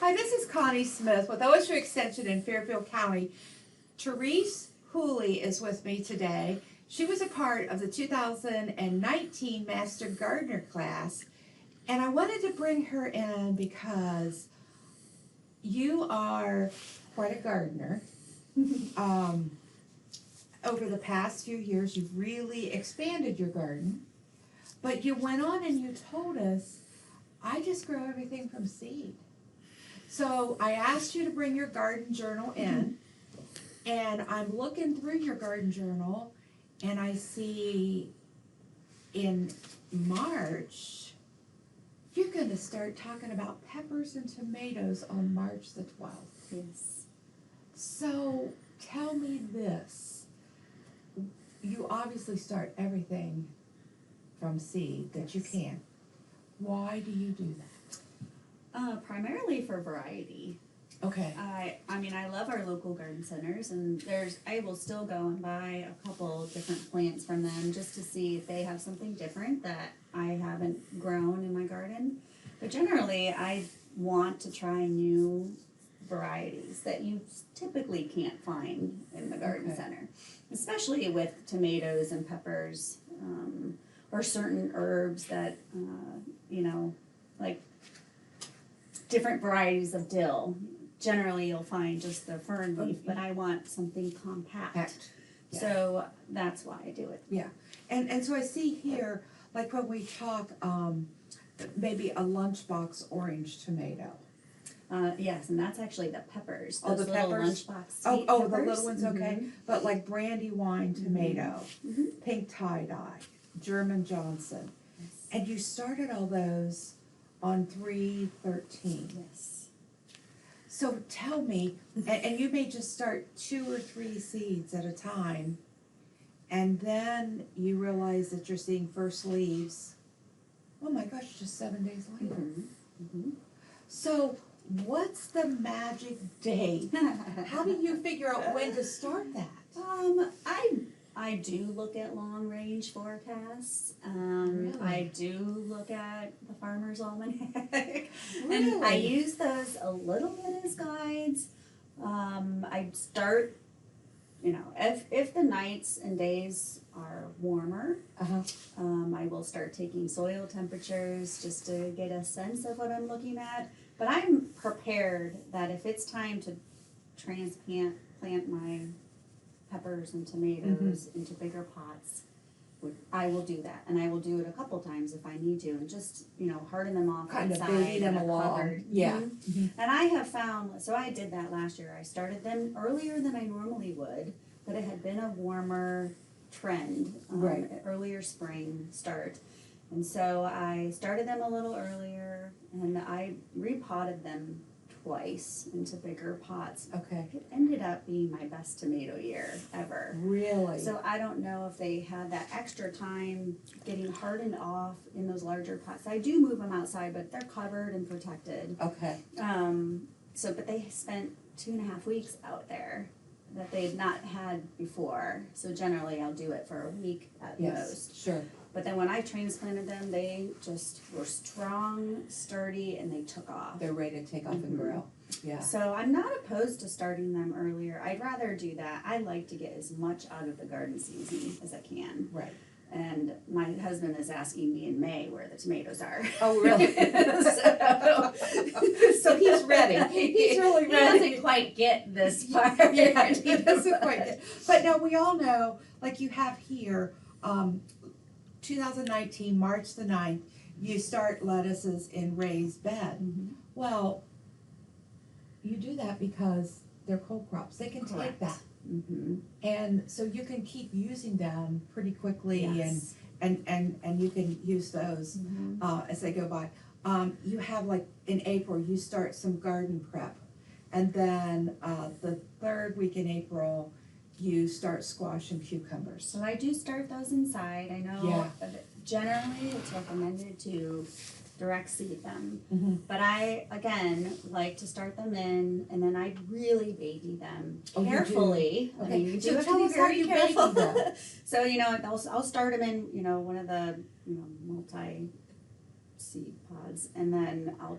Hi, this is Connie Smith with OSU Extension in Fairfield County. Terese Houle is with me today. She was a part of the 2019 Master Gardener class, and I wanted to bring her in because you are quite a gardener. Over the past few years, you've really expanded your garden, but you went on and you told us, I just grow everything from seed. So I asked you to bring your garden journal in, and I'm looking through your garden journal, and I see in March, you're going to start talking about peppers and tomatoes on March the 12th. Yes. So tell me this. You obviously start everything from seed that you can. Why do you do that? Primarily for variety. Okay. I mean, I love our local garden centers, and I will still go and buy a couple different plants from them just to see if they have something different that I haven't grown in my garden. But generally, I want to try new varieties that you typically can't find in the garden center, especially with tomatoes and peppers, or certain herbs that, like different varieties of dill. Generally, you'll find just the fern leaf, but I want something compact. Yeah. So that's why I do it. Yeah, and so I see here, like when we talk, maybe a lunchbox orange tomato. Yes, and that's actually the peppers. Oh, the little peppers? lunchbox Oh, peppers. the little ones, okay. But like brandywine tomato, pink tie-dye, German Johnson. Yes. And you started all those on 3/13. Yes. So tell me, and you may just start 2 or 3 seeds at a time, and then you realize that you're seeing first leaves, oh my gosh, just 7 days later. So what's the magic date? How do you figure out when to start that? I do look at long range forecasts. Really? I do look at the Farmer's Almanac. Really? And I use those a little bit as guides. I start, if the nights and days are warmer, I will start taking soil temperatures just to get a sense of what I'm looking at. But I'm prepared that if it's time to plant my peppers and tomatoes into bigger pots, I will do that, and I will do it a couple times if I need to, and just harden them off Kind of outside baby them in a along. cupboard. Yeah. And I have found, so I did that last year. I started them earlier than I normally would, but it had been a warmer trend, Right. earlier spring start, and so I started them a little earlier, and I repotted them twice into bigger pots. Okay. It ended up being my best tomato year ever. Really? So I don't know if they had that extra time getting hardened off in those larger pots. I do move them outside, but they're covered and protected. Okay. But they spent 2.5 weeks out there that they'd not had before. So generally I'll do it for a week at most. Sure. But then when I transplanted them, they just were strong, sturdy, and they took off. They're ready to take off and grow. Yeah. So I'm not opposed to starting them earlier. I'd rather do that. I like to get as much out of the garden season as I can. Right. And my husband is asking me in May where the tomatoes are. Oh, really? So he's ready. He's really ready. He doesn't quite get this part. Yeah, he doesn't quite get. But now we all know, like you have here, 2019, March the 9th, you start lettuces in raised bed. Well, you do that because they're cold crops. They can take that. And so you can keep using them pretty quickly, and you can use those as they go by. You have, like in April, you start some garden prep, and then the 3rd week in April, you start squash and cucumbers. So I do start those inside. I know generally it's recommended to direct seed them. But I, again, like to start them in, and then I really baby them carefully. Okay. I mean, you do So have tell to be us how very you careful. baby them. So, I'll start them in, one of the, seed pods, and then I'll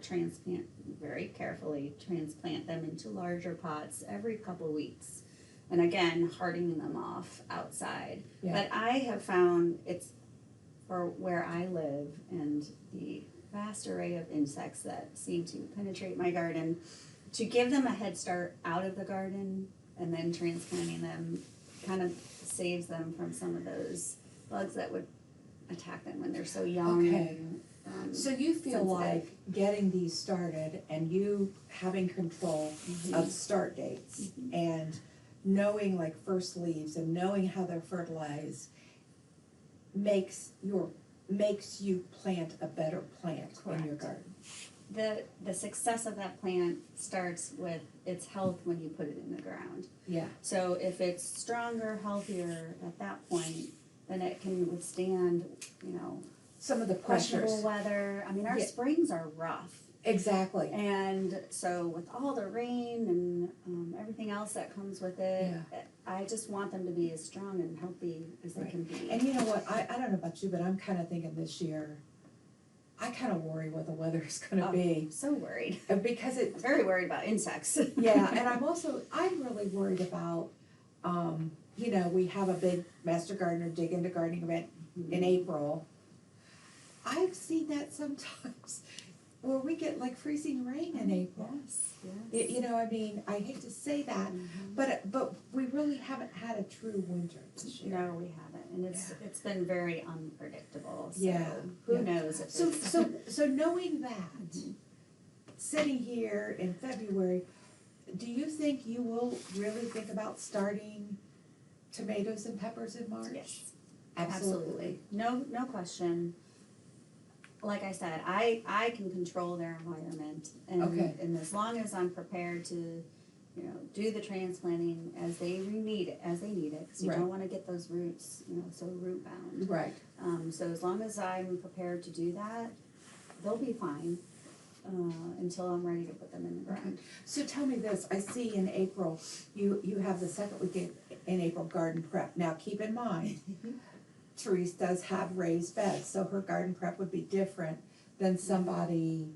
very carefully transplant them into larger pots every couple weeks. And again, hardening them off outside. Yeah. But I have found it's, for where I live and the vast array of insects that seem to penetrate my garden, to give them a head start out of the garden and then transplanting them kind of saves them from some of those bugs that would attack them when they're so young. Okay. And, So you feel sensitive. like getting these started and you having control of start dates and knowing like first leaves and knowing how they're fertilized makes you plant a better plant in your Correct. garden. The success of that plant starts with its health when you put it in the ground. Yeah. So if it's stronger, healthier at that point, then it can withstand, Some of the questionable pressures. weather. I mean, our Yeah. springs are rough. Exactly. And so with all the rain and everything else that comes with it, Yeah. I just want them to be as strong and healthy as they Right. can be. And you know what, I don't know about you, but I'm kind of thinking this year, I kind of worry what the weather is going to be. I'm so worried. Because it, I'm very worried about insects. yeah, and I'm really worried about, we have a big Master Gardener Dig Into Gardening event in April. I've seen that sometimes where we get like freezing rain in April. Yes. I hate to say that, but we really haven't had a true winter this year. No, we haven't, and it's been very unpredictable. So Yeah, who yeah. knows? If So, it's, so knowing that, sitting here in February, do you think you will really think about starting tomatoes and peppers in March? yes, Absolutely. no question. Like I said, I can control their environment, and Okay. and as long as I'm prepared to, do the transplanting as they need it, because you Right. don't want to get those roots, so root bound. Right. So as long as I'm prepared to do that, they'll be fine until I'm ready to put them in the ground. So tell me this, I see in April, you have the second weekend in April garden prep. Now keep in mind, Terese does have raised beds, so her garden prep would be different than somebody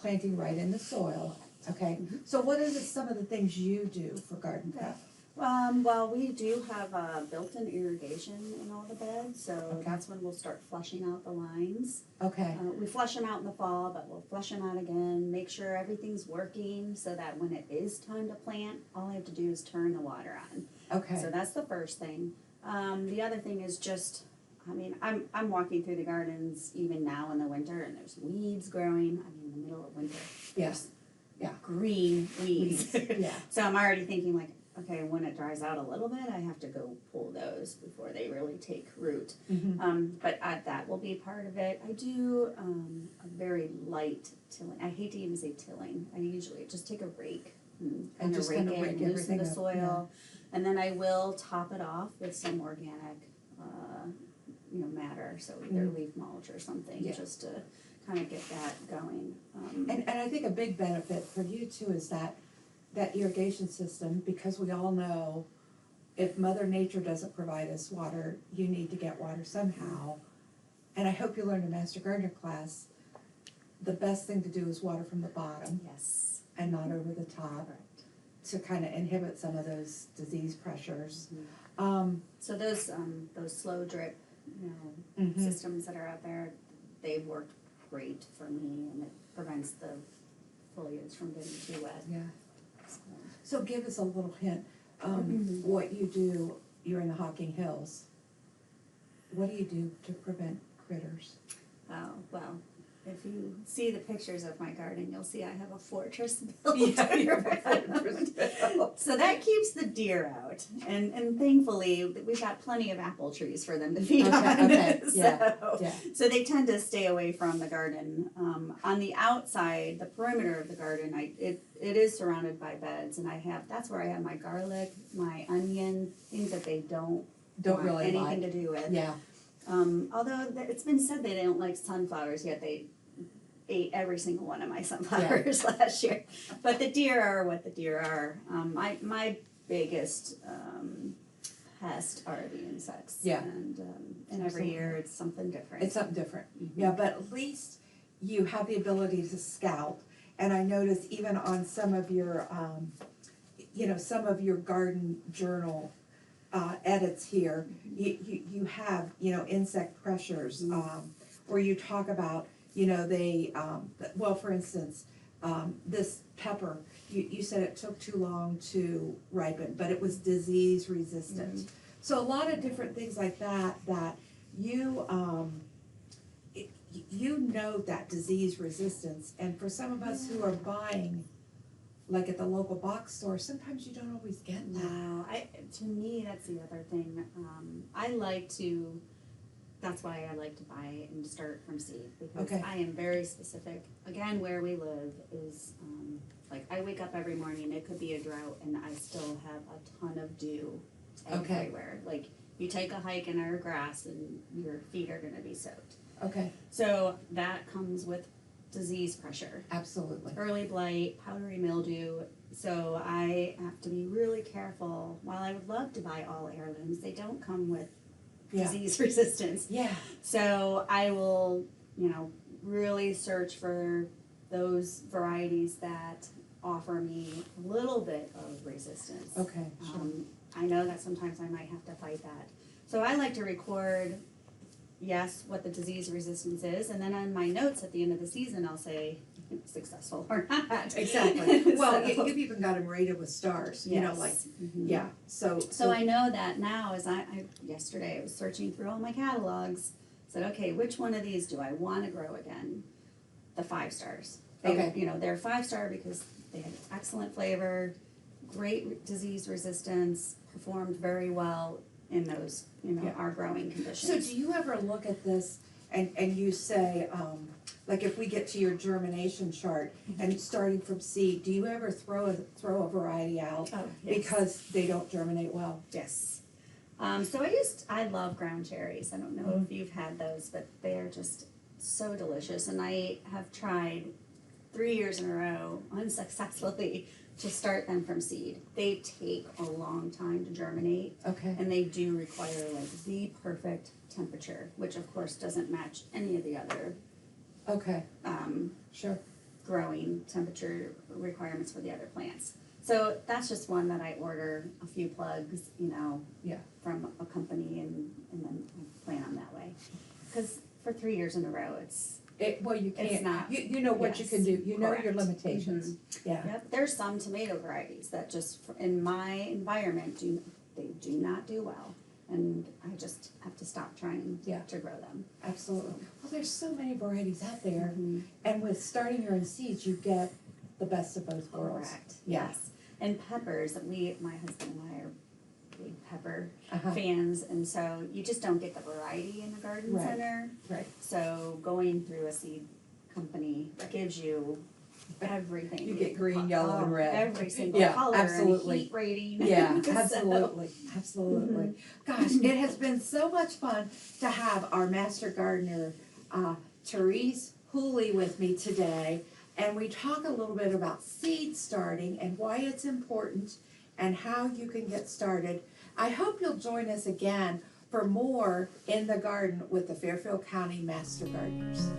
planting right in the soil, okay? So what are some of the things you do for garden prep? Well, we do have built-in irrigation in all the beds, so Okay. that's when we'll start flushing out the lines. Okay, We flush them out in the fall, but we'll flush them out again, make sure everything's working so that when it is time to plant, all I have to do is turn the water on. okay, So that's the first thing. The other thing is just, I'm walking through the gardens even now in the winter, and there's weeds growing. In the middle of winter. yes, yeah. Green weeds. Yeah, So I'm already thinking like, okay, when it dries out a little bit, I have to go pull those before they really take root. But that will be part of it. I do a very light tilling. I hate to even say tilling. I usually just take a rake and kind of just rake kinda it, rake loosen everything the up, soil, and then I will top it off with some organic, matter. So either leaf mulch or something, Yeah. just to kind of get that going. and I think a big benefit for you too is that irrigation system, because we all know if Mother Nature doesn't provide us water, you need to get water somehow. And I hope you learned in Master Gardener class, the best thing to do is water from the bottom Yes. and not over the top Correct. to kind of inhibit some of those disease pressures. So those slow drip, Mhm. systems that are out there, they've worked great for me, and it prevents the foliage from getting too wet. Yeah. So, So give us a little hint, what you do, you're in the Hocking Hills. What do you do to prevent critters? oh, well, if you see the pictures of my garden, you'll see I have a fortress built. So that keeps the deer out, and thankfully we've got plenty of apple trees for them to feed on. Okay, yeah, So, yeah. so they tend to stay away from the garden. On the outside, the perimeter of the garden, it is surrounded by beds, and that's where I have my garlic, my onion, things that they don't want really anything like. to do with. Yeah, Although it's been said they don't like sunflowers, yet they ate every single one of my sunflowers last year. But the deer are what the deer are. My biggest pest are the insects. Yeah. And every year it's something different. it's something different. Mhm. Yeah, but at least you have the ability to scout, and I notice even on some of your, some of your garden journal edits here, you have, insect pressures, where you talk about, well, for instance, this pepper, you said it took too long to ripen, but it was disease resistant. So a lot of different things like that you, you note that disease resistance, and for some of us who are buying, like at the local box store, sometimes you don't always get that. No, to me, that's the other thing. That's why I like to buy and start from seed, because Okay. I am very specific. Again, where we live is, like, I wake up every morning, it could be a drought, and I still have a ton of dew everywhere. Like, you take a hike in our grass and your feet are gonna be soaked. Okay, So that comes with disease pressure. absolutely. Early blight, powdery mildew. So I have to be really careful. While I would love to buy all heirlooms, they don't come with disease resistance. Yeah, So I will, really search for those varieties that offer me a little bit of resistance. okay, sure. I know that sometimes I might have to fight that. So I like to record, yes, what the disease resistance is, and then on my notes at the end of the season, I'll say successful or not. Exactly. Well, So- you've even got them rated with stars, Yes. yeah, so. So I know that now, as yesterday I was searching through all my catalogs, said, okay, which one of these do I want to grow again? The 5 stars. Okay. They're 5-star because they had excellent flavor, great disease resistance, performed very well in those, Yeah. our growing conditions. So do you ever look at this and you say, like if we get to your germination chart and starting from seed, do you ever throw a variety out Oh, yes. because they don't germinate well? Yes. So I love ground cherries. I don't know if you've had those, but they are just so delicious. And I have tried 3 years in a row unsuccessfully to start them from seed. They take a long time to germinate, Okay, and they do require like the perfect temperature, which of course doesn't match any of the other okay, sure. growing temperature requirements for the other plants. So that's just one that I order a few plugs, Yeah. from a company, and then I plan on that way. Because for 3 years in a row, Well, you It's can't, not- you know what you yes, can do, you know your correct. limitations, yeah. Yep, there's some tomato varieties that just, in my environment, they do not do well. And I just have to stop trying Yeah. to grow them. Absolutely. Well, there's so many varieties out there, Mhm. and with starting your own seeds, you get the best of both worlds. Correct, Yeah. yes. And peppers, my husband and I are big pepper Uh-huh. fans, and so you just don't get the variety in the garden Right. center. Right. So going through a seed company gives you everything. You get green, yellow, and red. Every single Yeah, color absolutely. and heat rating. Yeah, So- absolutely, absolutely. Gosh, it has been so much fun to have our master gardener, Terese Houle, with me today. And we talk a little bit about seed starting and why it's important and how you can get started. I hope you'll join us again for more in the garden with the Fairfield County Master Gardeners.